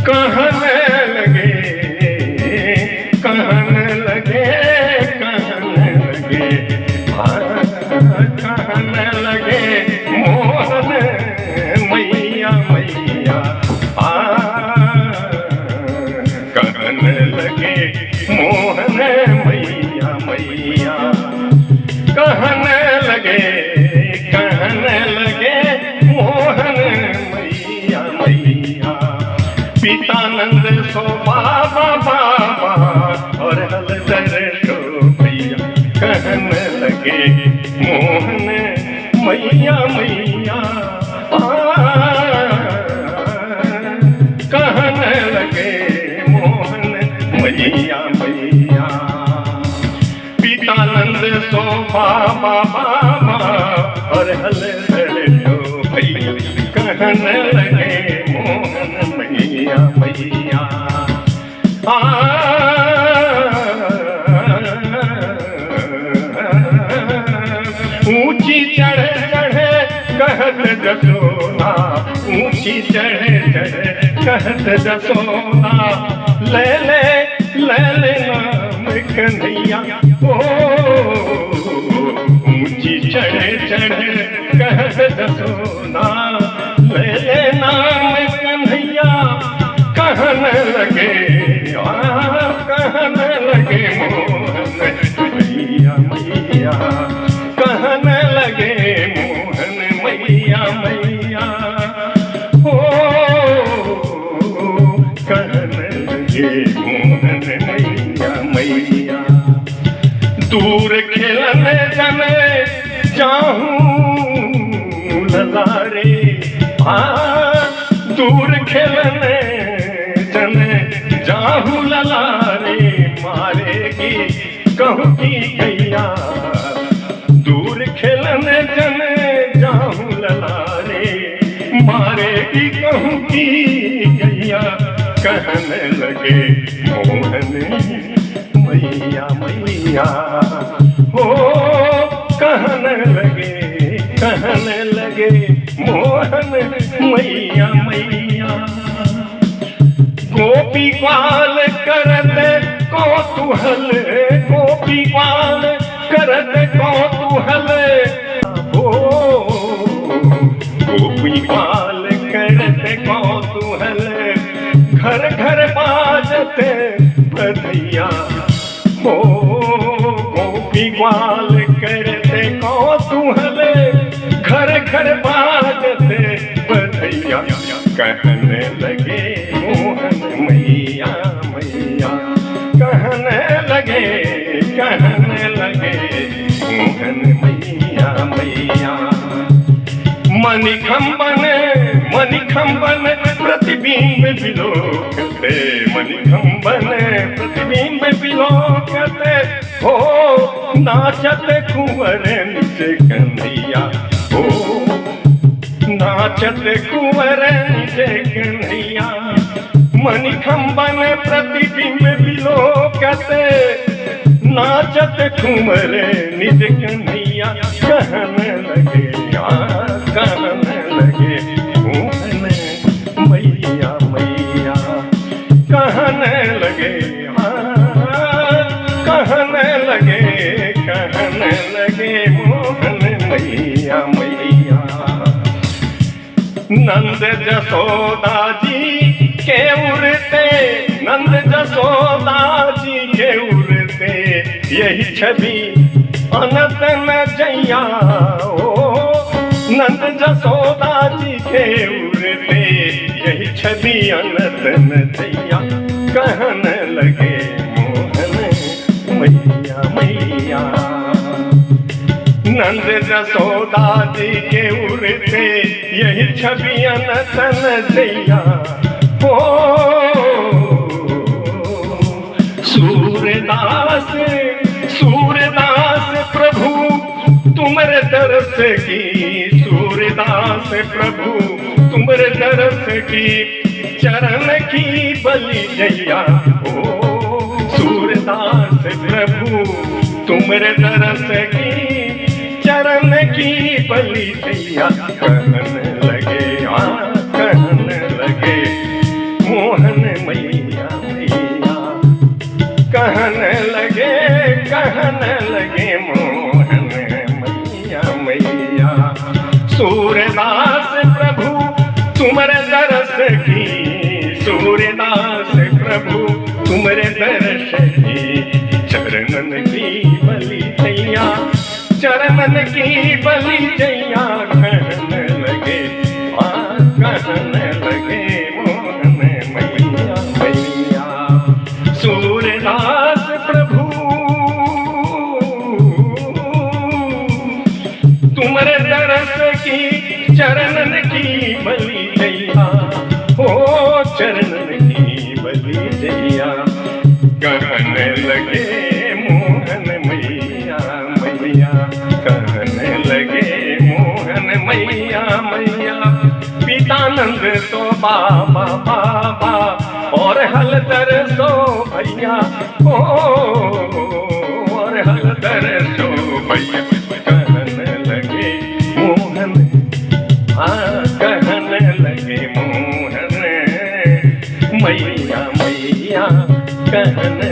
कहने लगे, कहने लगे, कहने लगे, कहने लगे मोहन मैया मैया, कहने लगे मोहन मैया मैया, कहने लगे, कहने लगे मोहन मैया मैया। पितानंद सो बाबा बाबा और हलधर सो भैया, कहने लगे मोहन मैया मैया, कहने लगे मोहन मैया मैया। पितानंद सो बाबा बाबा और हलधर सो भैया, कहने लगे मोहन मैया मैया। ऊंची चढ़े चढ़े कहत जसोदा, ऊंची चढ़े चढ़े कहत जसोदा, ले ले नाम कन्हैया। ओ ऊंची चढ़े चढ़े कहत जसोदा, ले नाम कन्हैया। कहने लगे, कहने लगे मोहन मैया मैया, कहने लगे मोहन मैया मैया। ओ कहने लगे मोहन मैया मैया। दूर खेलने जाने जाऊं ललारे, दूर खेलने जाने जाहू ललारे, मारेगी कहूँ की गैया। दूर खेलने जाने जाहू ललारे, मारेगी कहूँ की गैया। कहने लगे मोहन मैया मैया, हो कहने लगे, कहने लगे मोहन मैया मैया। गोपी ग्वाल करते कौतूहल, गोपी ग्वाल करते कौतूहल, हो गोपी ग्वाल करते कौतूहल। घर घर बाजते बधैया, हो गोपी ग्वाल करते कौतूहल। घर घर बाजते बधैया, कहने लगे मोहन मैया मैया, कहने लगे, कहने लगे मोहन मैया मैया। मणिखंबन मणिखंबन प्रतिबिंब बिलोकते, मणिखंबन प्रतिबिंब बिलोकते, हो नाचत कुंवर निज कन्हैया। हो नाचत कुंवर निज कन्हैया। मणिखंबन प्रतिबिंब बिलोकते, नाचत कुंवर निज कन्हैया। कहने लगे, कहने लगे मोहन मैया मैया, कहने लगे, कहने लगे, कहने लगे मोहन मैया मैया। नंद जसोदा जी के उड़ते, नंद जसोदा जी के उड़ते, यही छवि अनंत न जैया। ओ नंद जसोदा जी के उड़ते, यही छवि अनंत न जैया। कहने लगे मोहन मैया मैया। नंद जसोदा जी के उड़ते, यही छवि अनंत न जैया। ओ सूरदास सूरदास प्रभु तुमरे दरस की, सूरदास प्रभु तुमरे दरस की, चरण की बलि जैया। ओ सूरदास प्रभु तुमरे दरस की, चरण की बलि जैया। कहने लगे, कहने लगे मोहन सूर्यदास प्रभु तुमरे दर्श की चरणन की बलि जैया, चरणन की बलि जैया कहने लगे, कहने लगे मोहन मैया मैया। सूर्यदास प्रभु तुमरे दरस की चरणन की बलि जैया, हो चरणन की बलि जैया कहने लगे मोहन मैया मैया, कहने लगे मोहन मैया मैया। पितानंद तो बाबा बाबा और हलधर सो भैया, ओ और हलधर सो भैया कहने लगे मोहन, कहने लगे मोहन मैया मैया कहने